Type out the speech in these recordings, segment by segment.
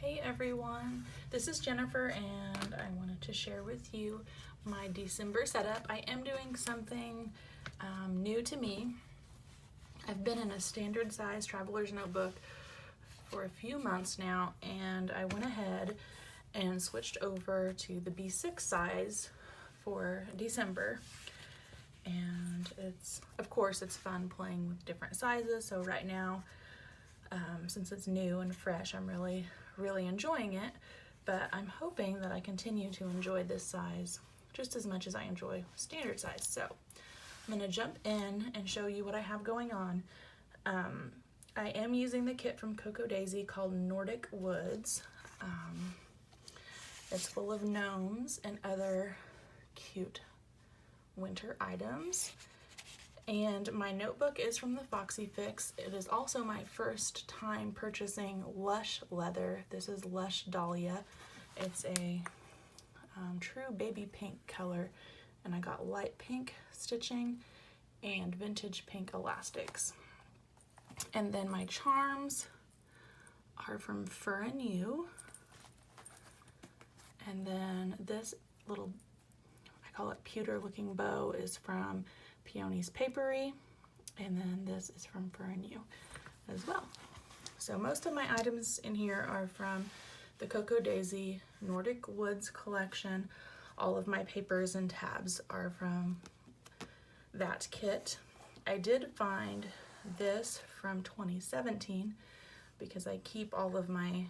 Hey everyone, this is Jennifer and I wanted to share with you my December setup. I am doing something new to me. I've been in a standard size traveler's notebook for a few months now, and I went ahead and switched over to the B6 size for December. And of course it's fun playing with different sizes. So right now, since it's new and fresh, I'm really enjoying it, but I'm hoping that I continue to enjoy this size just as much as I enjoy standard size. So I'm gonna jump in and show you what I have going on. I am using the kit from Cocoa Daisy called Nordic Woods. It's full of gnomes and other cute winter items. And my notebook is from the Foxy Fix. It is also my first time purchasing Lush leather. This is Lush Dahlia. It's a true baby pink color, and I got light pink stitching and vintage pink elastics. And then my charms are from Fur and You. And then this little, I call it pewter looking bow, is from Peony's Papery, and then this is from Fur and You as well. So most of my items in here are from the Cocoa Daisy Nordic Woods collection. All of my papers and tabs are from that kit. I did find this from 2017 because I keep all of my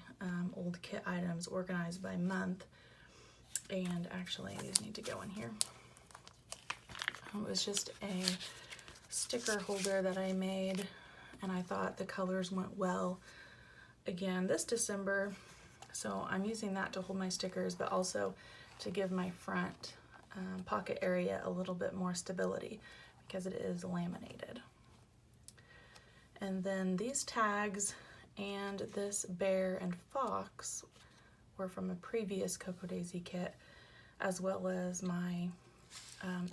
old kit items organized by month, and actually these need to go in here. It was just a sticker holder that I made, and I thought the colors went well again this December, so I'm using that to hold my stickers, but also to give my front pocket area a little bit more stability because it is laminated. And then these tags and this bear and fox were from a previous Cocoa Daisy kit, as well as my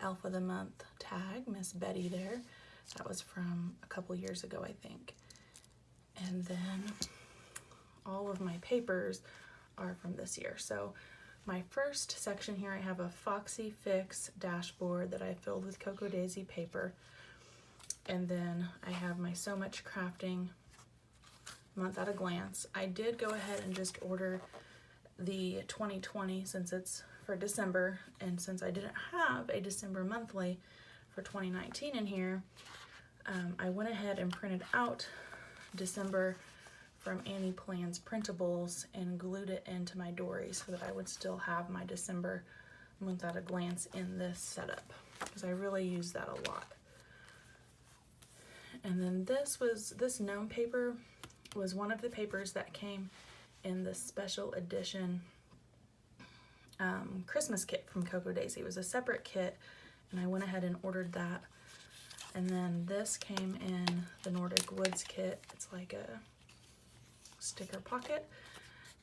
Elf of the Month tag, Miss Betty there. That was from a couple years ago, I think. And then all of my papers are from this year. So my first section here, I have a Foxy Fix dashboard that I filled with Cocoa Daisy paper. And then I have my SewMuchCrafting month at a glance. I did go ahead and just order the 2020 since it's for December, and since I didn't have a December monthly for 2019 in here, I went ahead and printed out December from Annie Plan's Printables and glued it into my dory so that I would still have my December month at a glance in this setup, because I really use that a lot. And then this gnome paper was one of the papers that came in the special edition Christmas kit from Cocoa Daisy. It was a separate kit, and I went ahead and ordered that. And then this came in the Nordic Woods kit. It's like a sticker pocket,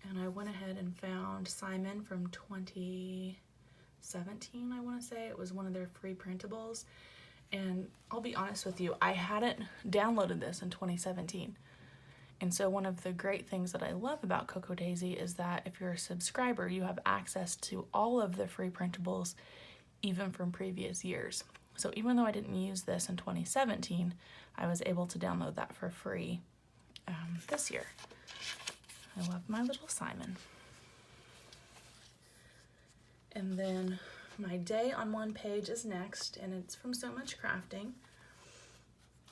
and I went ahead and found Simon from 2017, I want to say. It was one of their free printables, and I'll be honest with you, I hadn't downloaded this in 2017. And so one of the great things that I love about Cocoa Daisy is that if you're a subscriber, you have access to all of the free printables, even from previous years. So even though I didn't use this in 2017, I was able to download that for free this year. I love my little Simon. And then my day on one page is next, and it's from SewMuchCrafting.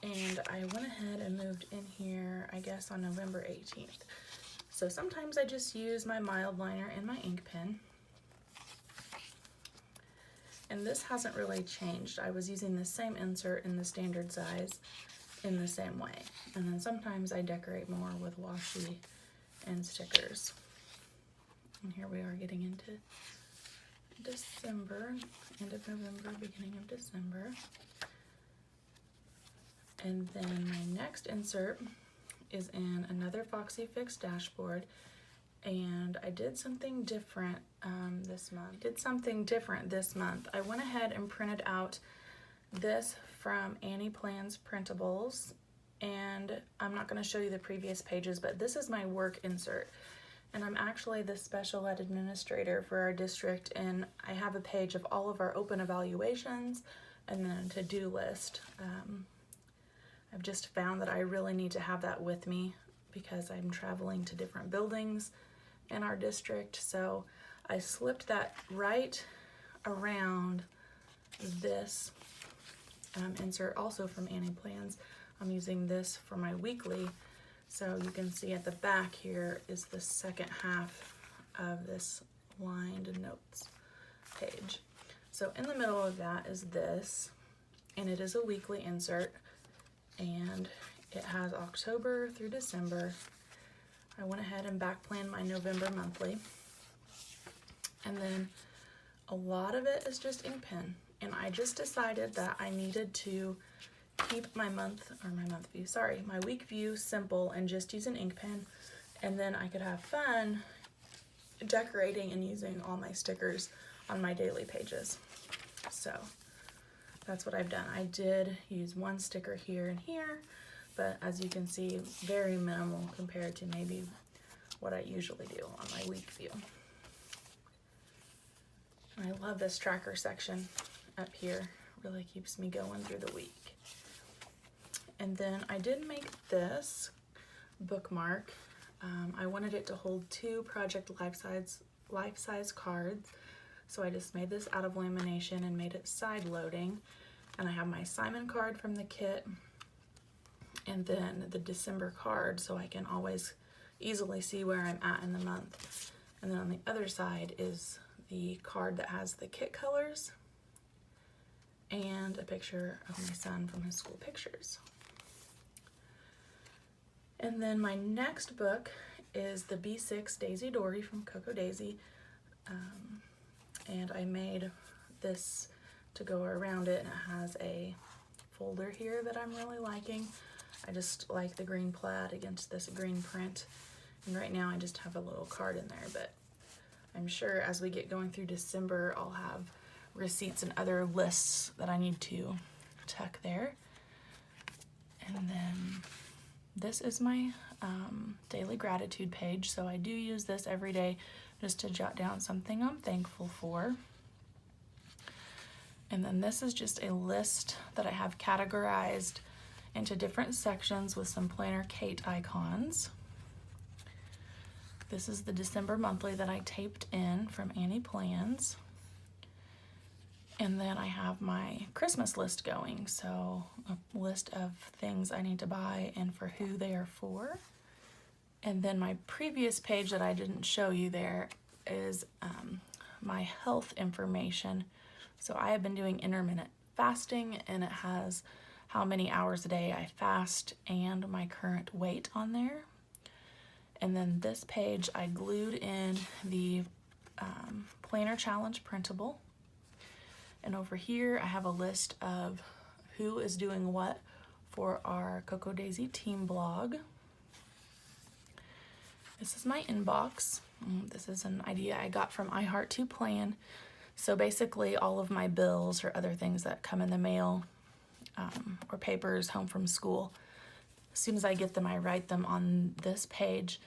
And I went ahead and moved in here, I guess, on November 18th. So sometimes I just use my mild liner and my ink pen. And this hasn't really changed. I was using the same insert in the standard size in the same way. And then sometimes I decorate more with washi and stickers. And here we are getting into December, end of November, beginning of December. And then my next insert is in another Foxy Fix dashboard, and I did something different this month. I went ahead and printed out this from Annie Plan's Printables, and I'm not going to show you the previous pages, but this is my work insert. And I'm actually the special ed administrator for our district, and I have a page of all of our open evaluations and then a to-do list. I've just found that I really need to have that with me because I'm traveling to different buildings in our district. So I slipped that right around this insert, also from Annie Plans. I'm using this for my weekly. So you can see at the back here is the second half of this lined notes page. So in the middle of that is this, and it is a weekly insert, and it has October through December. I went ahead and back planned my November monthly, and then a lot of it is just ink pen. And I just decided that I needed to keep my week view simple and just use an ink pen, and then I could have fun decorating and using all my stickers on my daily pages. So that's what I've done. I did use one sticker here and here, but as you can see, very minimal compared to maybe what I usually do on my week view. And I love this tracker section up here. Really keeps me going through the week. And then I did make this bookmark. I wanted it to hold 2 project life-size cards. So I just made this out of lamination and made it side loading. And I have my Simon card from the kit, and then the December card, so I can always easily see where I'm at in the month. And then on the other side is the card that has the kit colors and a picture of my son from his school pictures. And then my next book is the B6 Daisy Dory from Cocoa Daisy. And I made this to go around it, and it has a folder here that I'm really liking. I just like the green plaid against this green print. And right now I just have a little card in there, but I'm sure as we get going through December, I'll have receipts and other lists that I need to tuck there. And then this is my daily gratitude page. So I do use this every day just to jot down something I'm thankful for. And then this is just a list that I have categorized into different sections with some planner Kate icons. This is the December monthly that I taped in from Annie Plans. And then I have my Christmas list going, so a list of things I need to buy and for who they are for. And then my previous page that I didn't show you there is my health information. So I have been doing intermittent fasting, and it has how many hours a day I fast and my current weight on there. And then this page I glued in the Planner Challenge printable. And over here I have a list of who is doing what for our Cocoa Daisy team blog. This is my inbox. This is an idea I got from iHeart2Plan. So basically all of my bills or other things that come in the mail or papers home from school, as soon as I get them, I write them on this page,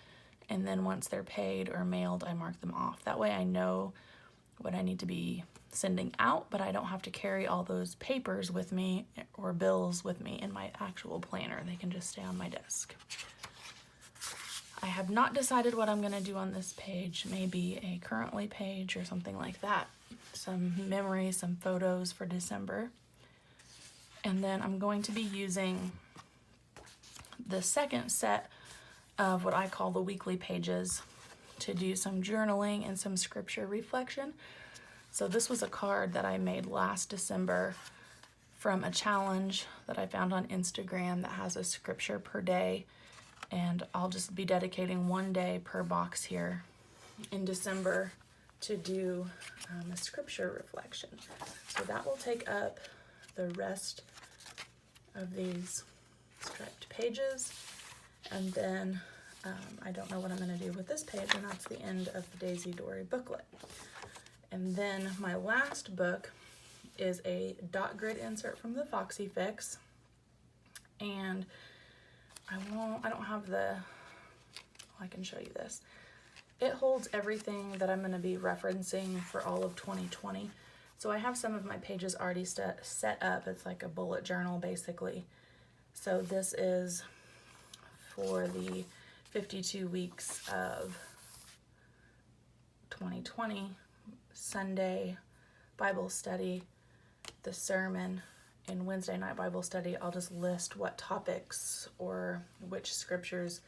and then once they're paid or mailed, I mark them off. That way I know what I need to be sending out, but I don't have to carry all those papers with me or bills with me in my actual planner. They can just stay on my desk. I have not decided what I'm going to do on this page. Maybe a currently page or something like that. Some memories, some photos for December. And then I'm going to be using the second set of what I call the weekly pages to do some journaling and some scripture reflection. So this was a card that I made last December from a challenge that I found on Instagram that has a scripture per day, and I'll just be dedicating one day per box here in December to do a scripture reflection. So that will take up the rest of these striped pages, and then I don't know what I'm going to do with this page, and that's the end of the Daisy Dory booklet. And then my last book is a dot grid insert from the Foxy Fix, and I don't have the, I can show you this. it holds everything that I'm going to be referencing for all of 2020. So I have some of my pages already set up. It's like a bullet journal basically. So this is for the 52 weeks of 2020, Sunday Bible study, the sermon, and Wednesday night Bible study. I'll just list what topics or which scriptures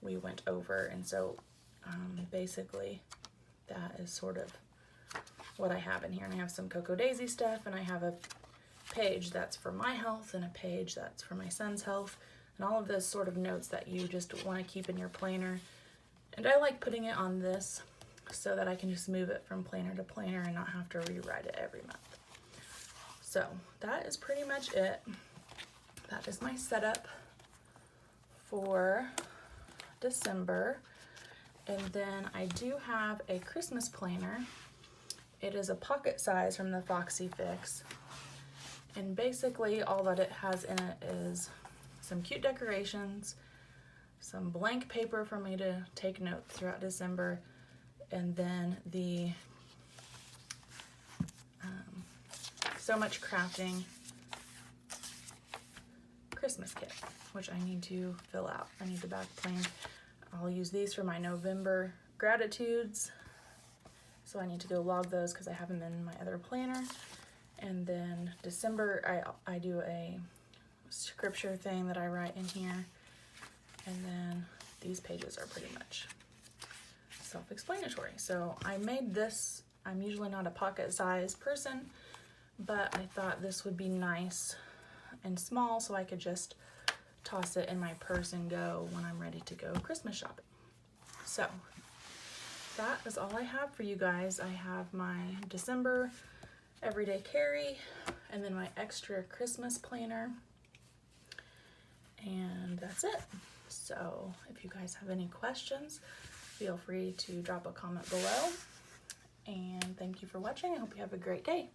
we went over. And so basically that is sort of what I have in here. And I have some Cocoa Daisy stuff, and I have a page that's for my health and a page that's for my son's health, and all of those sort of notes that you just want to keep in your planner. And I like putting it on this so that I can just move it from planner to planner and not have to rewrite it every month. So that is pretty much it. That is my setup for December. And then I do have a Christmas planner. It is a pocket size from the Foxy Fix. And basically all that it has in it is some cute decorations, some blank paper for me to take notes throughout December, and then the SewMuchCrafting Christmas kit, which I need to fill out. I need the back plan. I'll use these for my November gratitudes, so I need to go log those because I have them in my other planner. And then December, I do a scripture thing that I write in here. And then these pages are pretty much self-explanatory. So I made this. I'm usually not a pocket size person, but I thought this would be nice and small so I could just toss it in my purse and go when I'm ready to go Christmas shopping. So that is all I have for you guys. I have my December everyday carry, and then my extra Christmas planner, and that's it. So if you guys have any questions, feel free to drop a comment below, and thank you for watching. I hope you have a great day.